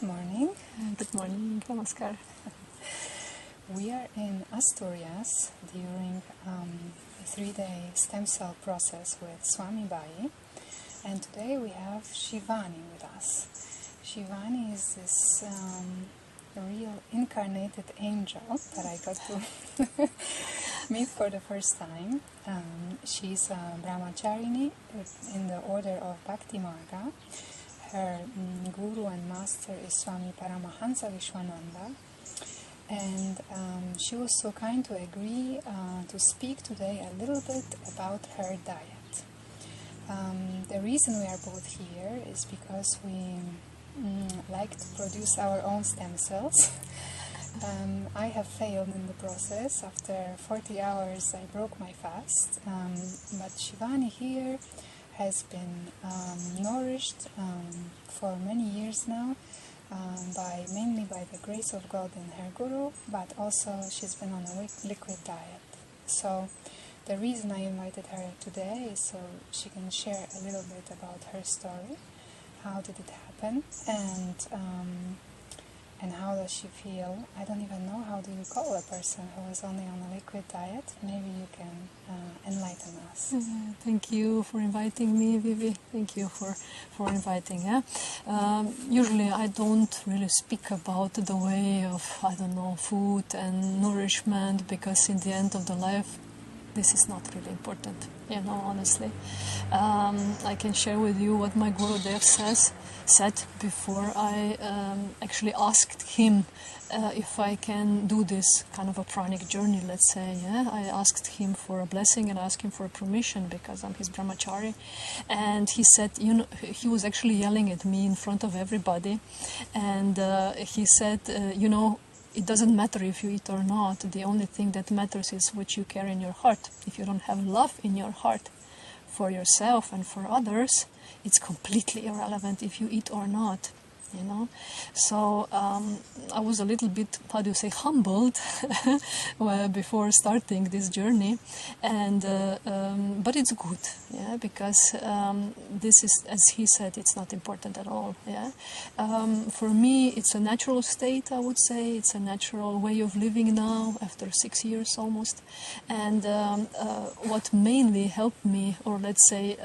Good morning. Good morning, namaskar. We are in Asturias during a 3-day stem cell process with Swami Bhai, and today we have Shivani with us. Shivani is this real incarnated angel that I got to meet for the first time. She's a brahmacharini in the order of Bhakti Marga. Her guru and master is Swami Paramahansa Vishwananda, and she was so kind to agree to speak today a little bit about her diet. The reason we are both here is because we like to produce our own stem cells. I have failed in the process. After 40 hours I broke my fast, but Shivani here has been nourished for many years now, mainly by the grace of God and her guru, but also she's been on a liquid diet. So the reason I invited her today is so she can share a little bit about her story, how did it happen, and how does she feel. I don't even know, how do you call a person who is only on a liquid diet? Maybe you can enlighten us. Thank you for inviting me, Vivi. Thank you for inviting. Usually I don't really speak about the way of, food and nourishment, because in the end of the life, this is not really important, honestly. I can share with you what my Gurudev said before I actually asked him if I can do this kind of a pranic journey, let's say. I asked him for a blessing and asked him for permission because I'm his brahmachari. And he said, he was actually yelling at me in front of everybody. And he said, it doesn't matter if you eat or not. The only thing that matters is what you carry in your heart. If you don't have love in your heart for yourself and for others, it's completely irrelevant if you eat or not. So I was a little bit, humbled before starting this journey, and but it's good, because this is, as he said, it's not important at all. For me, it's a natural state. I would say it's a natural way of living now after 6 years almost, and what mainly helped me, or let's say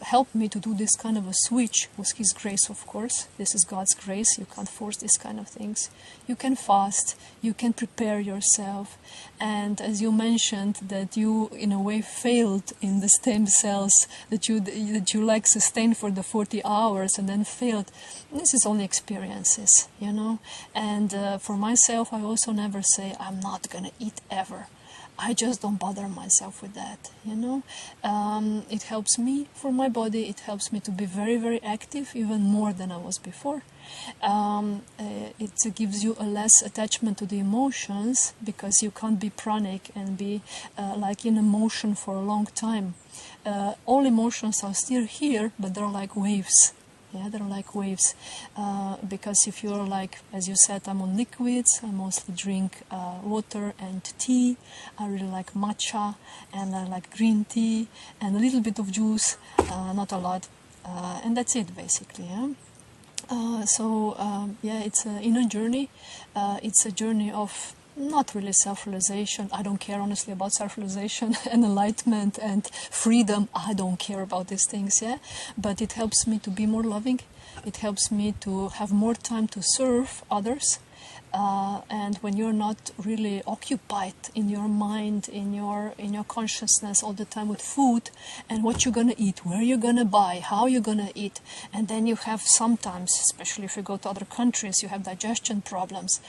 helped me to do this kind of a switch was His grace, of course. This is God's grace. You can't force these kind of things. You can fast, you can prepare yourself, and as you mentioned that you in a way failed in the stem cells that you like sustained for the 40 hours and then failed. This is only experiences, and for myself I also never say I'm not gonna eat ever. I just don't bother myself with that, It helps me for my body. It helps me to be very, very active, even more than I was before. It gives you a less attachment to the emotions, because you can't be pranic and be like in emotion for a long time. All emotions are still here, but they're like waves. They're like waves, because if you're like, as you said, I'm on liquids, I mostly drink water and tea. I really like matcha, and I like green tea, and a little bit of juice, not a lot, and that's it basically. It's an inner journey. It's a journey of not really self-realization. I don't care honestly about self-realization and enlightenment and freedom. I don't care about these things, but it helps me to be more loving. It helps me to have more time to serve others, and when you're not really occupied in your mind, in your consciousness all the time with food and what you're gonna eat, where you're gonna buy, how you're gonna eat, and then you have sometimes, especially if you go to other countries, you have digestion problems.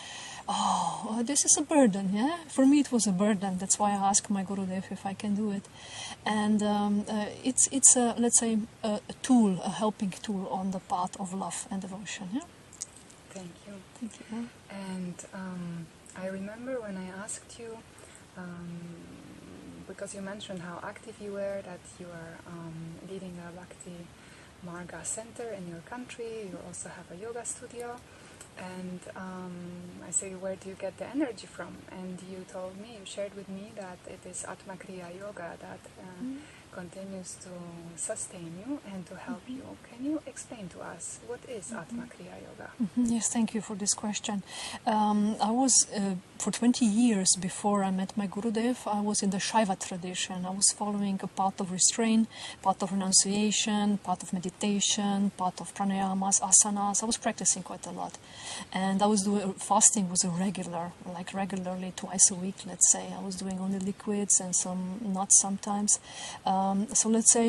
Oh, this is a burden, For me it was a burden. That's why I asked my Gurudev if I can do it. And it's a, let's say, a tool, a helping tool on the path of love and devotion, Thank you. Thank you. And I remember when I asked you, because you mentioned how active you were, that you are leading a Bhakti Marga center in your country. You also have a yoga studio. And I say, where do you get the energy from? And you told me, you shared with me that it is Atma Kriya Yoga that continues to sustain you and to help you. Can you explain to us what is Atma Kriya Yoga? Yes, thank you for this question. I was, for 20 years before I met my Gurudev, I was in the Shaiva tradition. I was following a path of restraint, path of renunciation, path of meditation, path of pranayamas, asanas. I was practicing quite a lot. And I was doing, fasting was a regular, like regularly twice a week, let's say. I was doing only liquids and some nuts sometimes. So let's say,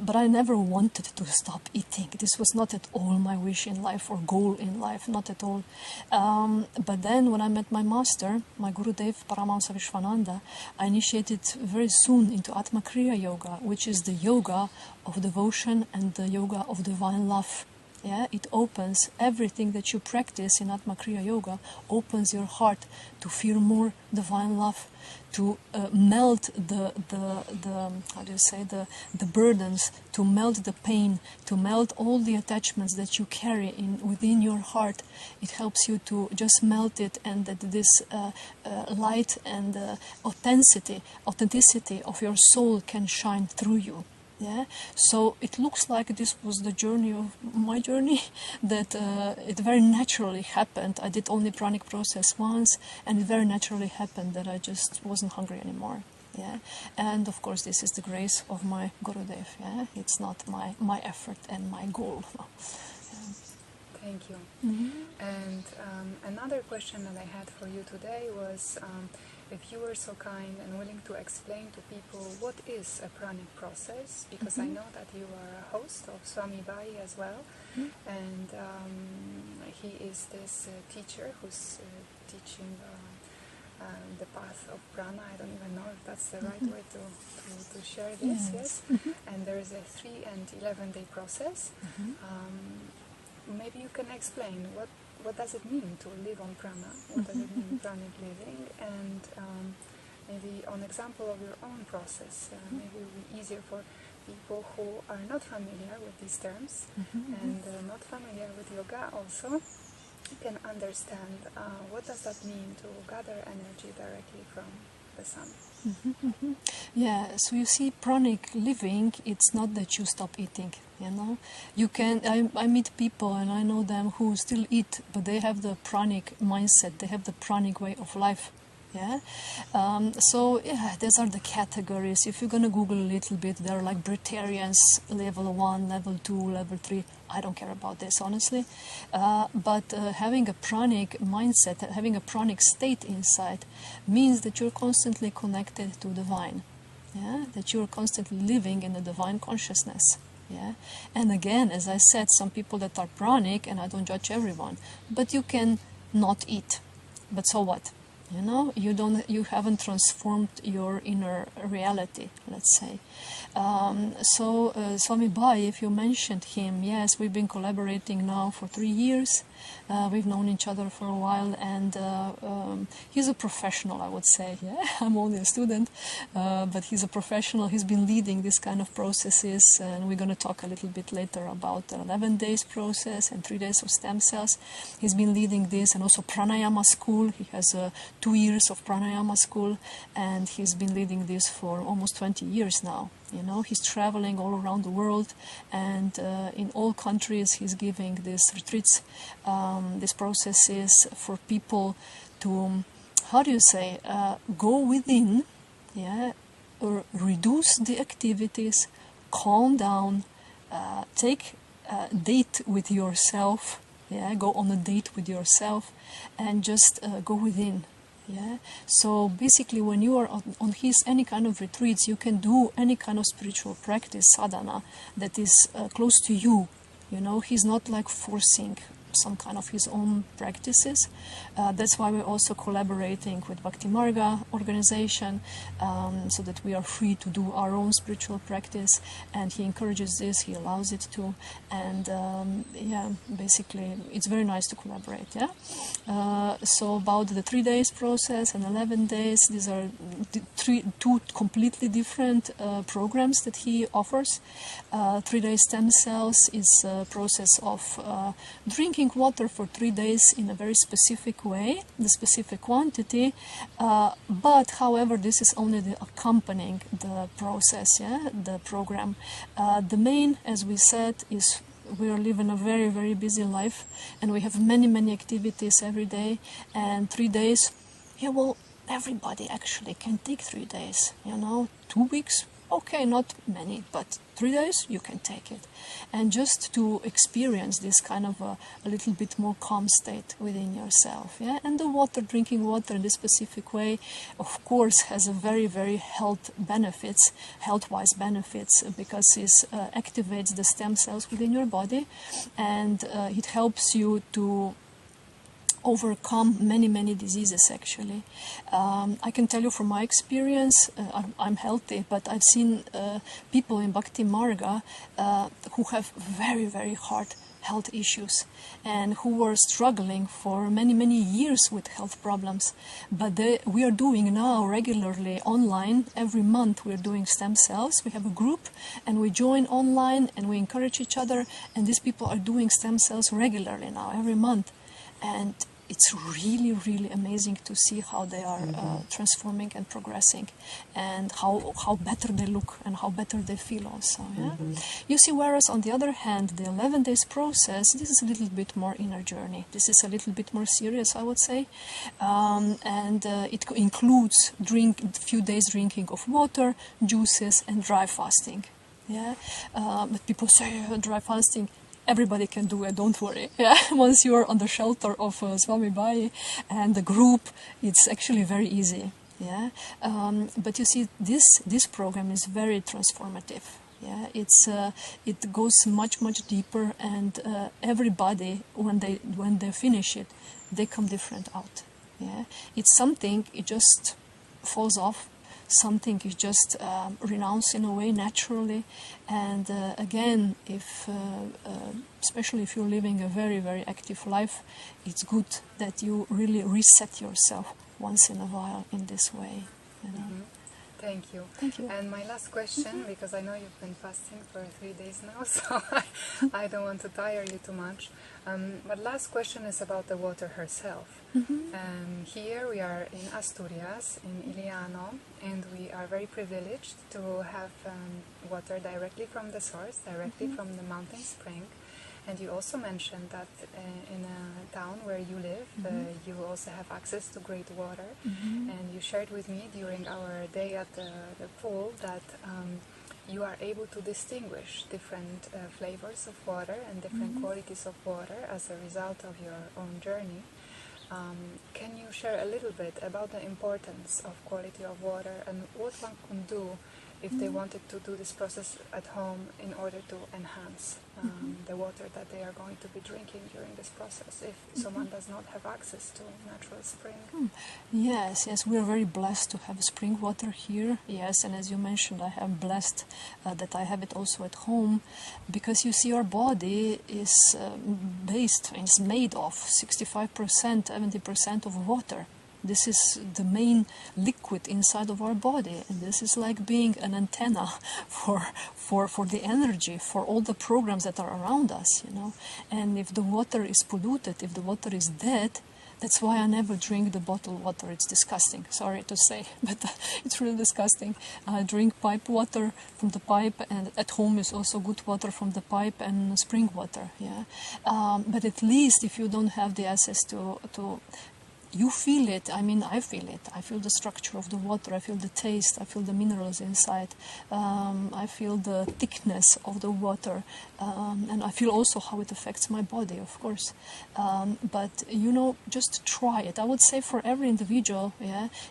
but I never wanted to stop eating. This was not at all my wish in life or goal in life, not at all. But then when I met my master, my Gurudev, Paramahamsa Vishwananda, I initiated very soon into Atma Kriya Yoga, which is the yoga of devotion and the yoga of divine love. Yeah, it opens everything that you practice in Atma Kriya Yoga, opens your heart to feel more divine love, to melt the how do you say, the burdens, to melt the pain, to melt all the attachments that you carry within your heart. It helps you to just melt it, and that this light and authenticity of your soul can shine through you. Yeah, so it looks like this was the journey of my journey, that it very naturally happened. I did only pranic process once, and it very naturally happened that I just wasn't hungry anymore. Yeah, and of course this is the grace of my Gurudev. Yeah, it's not my effort and my goal. Thank you. And another question that I had for you today was, if you were so kind and willing to explain to people what is a pranic process, because I know that you are a host of Swami Bhai as well, and he is this teacher who's teaching the path of prana. I don't even know if that's the right way to share this. Yes. And there is a 3 and 11 day process. Maybe you can explain what does it mean to live on prana? What does it mean pranic living? And maybe an example of your own process. Maybe it will be easier for people who are not familiar with these terms and not familiar with yoga also can understand what does that mean to gather energy directly from the sun. Yeah, so you see, pranic living, it's not that you stop eating, you know. You can, I meet people and I know them who still eat, but they have the pranic mindset, they have the pranic way of life. Yeah, so yeah, these are the categories. If you're gonna Google a little bit, there are like Breatharians, level 1, level 2, level 3. I don't care about this, honestly. But having a pranic mindset, having a pranic state inside, means that you're constantly connected to divine. Yeah, that you're constantly living in the divine consciousness. Yeah, and again, as I said, some people that are pranic, and I don't judge everyone, but you can not eat. But so what? You know, you haven't transformed your inner reality, let's say. So Swami Bhai, if you mentioned him, yes, we've been collaborating now for 3 years. We've known each other for a while, and he's a professional, I would say. Yeah, I'm only a student, but he's a professional. He's been leading this kind of processes, and we're going to talk a little bit later about the 11 days process and 3 days of stem cells. He's been leading this, and also pranayama school. He has 2 years of pranayama school, and he's been leading this for almost 20 years now. You know, he's traveling all around the world, and in all countries he's giving these retreats, these processes for people to, how do you say, go within, yeah, or reduce the activities, calm down, take a date with yourself, yeah, go on a date with yourself, and just go within. Yeah, so basically when you are on his any kind of retreats, you can do any kind of spiritual practice, sadhana, that is close to you. You know, he's not like forcing some kind of his own practices. That's why we're also collaborating with Bhakti Marga organization, so that we are free to do our own spiritual practice, and he encourages this, he allows it to, and yeah, basically it's very nice to collaborate. Yeah. So about the 3 days process and 11 days, these are two completely different programs that he offers. 3 day stem cells is a process of drinking drink water for 3 days in a very specific way, the specific quantity, but however this is only the accompanying the process, yeah, the program. The main, as we said, is we are living a very, very busy life, and we have many, many activities every day, and 3 days, yeah, well, everybody actually can take 3 days, 2 weeks, okay, not many, but 3 days you can take it, and just to experience this kind of a little bit more calm state within yourself, yeah. And the water, drinking water in this specific way, of course, has a very, very health-wise benefits, because it activates the stem cells within your body, and it helps you to overcome many, many diseases, actually. I can tell you from my experience, I'm healthy, but I've seen people in Bhakti Marga who have very, very hard health issues and who were struggling for many, many years with health problems. But we are doing now regularly online. Every month we're doing stem cells. We have a group and we join online and we encourage each other, and these people are doing stem cells regularly now, every month. And it's really, really amazing to see how they are transforming and progressing, and how better they look and how better they feel also. Yeah? You see, whereas on the other hand, the 11 days process, this is a little bit more inner journey. This is a little bit more serious, I would say, and it includes a few days drinking of water, juices, and dry fasting. Yeah, but people say dry fasting. Everybody can do it, don't worry. Yeah? Once you're on the shelter of Swami Bhai and the group, it's actually very easy. Yeah? But you see, this program is very transformative. Yeah? It goes much, much deeper, and everybody, when they finish it, they come different out. Yeah? It's something, it just falls off. Something you just renounce in a way naturally, and again, especially if you're living a very, very active life, it's good that you really reset yourself once in a while in this way. Thank you. Thank you. And my last question, because I know you've been fasting for 3 days now, so I don't want to tire you too much. But last question is about the water herself. Here we are in Asturias, in Iliano, and we are very privileged to have water directly from the source, directly from the mountain spring. And you also mentioned that in a town where you live, you also have access to great water. And you shared with me during our day at the pool that you are able to distinguish different flavors of water and different qualities of water as a result of your own journey. Can you share a little bit about the importance of quality of water and what one can do if they wanted to do this process at home in order to enhance the water that they are going to be drinking during this process, if someone does not have access to natural spring? Yes, we are very blessed to have spring water here. Yes, and as you mentioned, I am blessed that I have it also at home, because you see, our body is is made of 65%, 70% of water. This is the main liquid inside of our body, and this is like being an antenna for the energy, for all the programs that are around us, And if the water is polluted, if the water is dead, that's why I never drink the bottled water. It's disgusting, sorry to say, but it's really disgusting. I drink pipe water from the pipe, and at home is also good water from the pipe and spring water, yeah. But at least if you don't have the access to you feel it. I mean, I feel it. I feel the structure of the water. I feel the taste. I feel the minerals inside. I feel the thickness of the water. And I feel also how it affects my body, of course. But, just try it. I would say for every individual,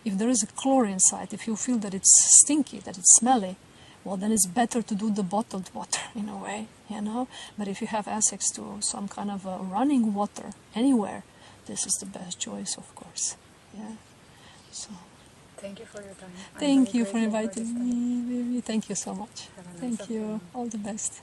if there is a chlorine inside, if you feel that it's stinky, that it's smelly, well, then it's better to do the bottled water in a way, But if you have access to some kind of running water anywhere, this is the best choice, of course. Yeah. So. Thank you for your time. Thank you for inviting me, Vivi. Thank you so much. Thank you. All the best.